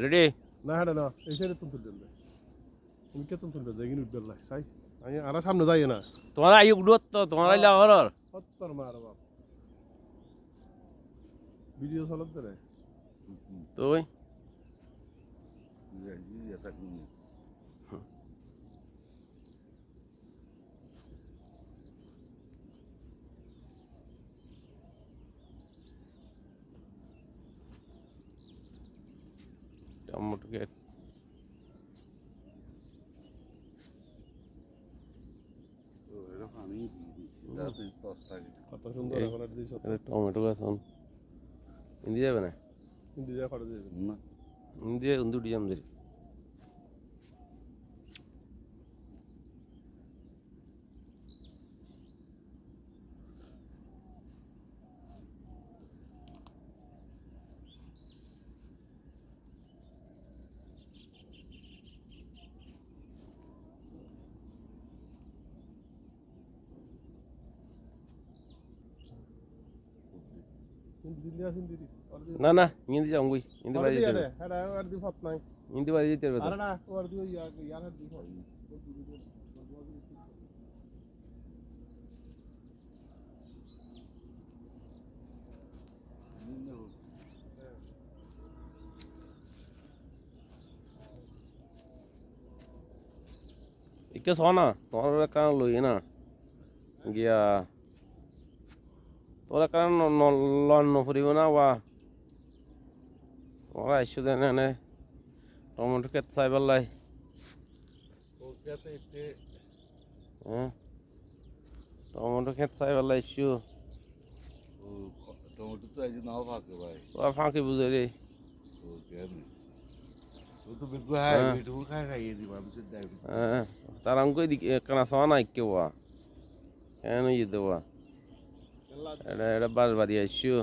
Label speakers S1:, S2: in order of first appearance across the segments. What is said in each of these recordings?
S1: ready
S2: না হাঁটে না এই সাইডে তুমি তুলবেন না তুমি কে তুমি তুলবেন দেখি উঠবেন না সাই আমি আর সামনে যাই না
S1: তোমার আই উডত তো তোমার আইলা ঘরর
S2: সত্তর মার বাপ ভিডিও চালাতে রে
S1: তুই টমেটো কেট
S2: কত সুন্দর এখন আর দিয়েছ
S1: টমেটো গাছ ইন্দি যাবে না
S2: হিন্দি যা খড় দিয়েছ
S3: না
S1: ইন্দি উন্দি যাম ধরি
S2: দিল্লি আসেন দিদি
S1: না না ইন্দি যাম গুই ইন্দি বাড়ি যেতে হবে
S2: হ্যাঁ আর দি ফত নাই
S1: ইন্দি বাড়ি যেতে হবে তো
S2: আরে না ওর দি ইয়ার হাত দি ফত
S1: ইকে শোনা তোমার কারণ লই না গিয়া তোরা কারণ লন নফরিব না বা তোরা আইসু দেন এনে টমেটো ক্ষেত চাইবার লাই
S3: ওকে এতে
S1: হ্যাঁ টমেটো ক্ষেত চাইবার লাই আইসু
S3: টমেটো তো আজ নাও ফাঁকে ভাই
S1: তোরা ফাঁকি বুঝে রে
S3: ওকে ও তো বিলকুল হাই বেটু খাইয়ে দি মানুষের ডায়াবেটিস
S1: হ্যাঁ তার অঙ্ক দিকে কানা শোয়া নাই কেউ কেন যেতে বা এটা এটা বাস বাড়ি আইসু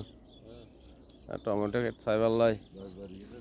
S1: টমেটো ক্ষেত চাইবার লাই
S3: বাস বাড়ি গেছে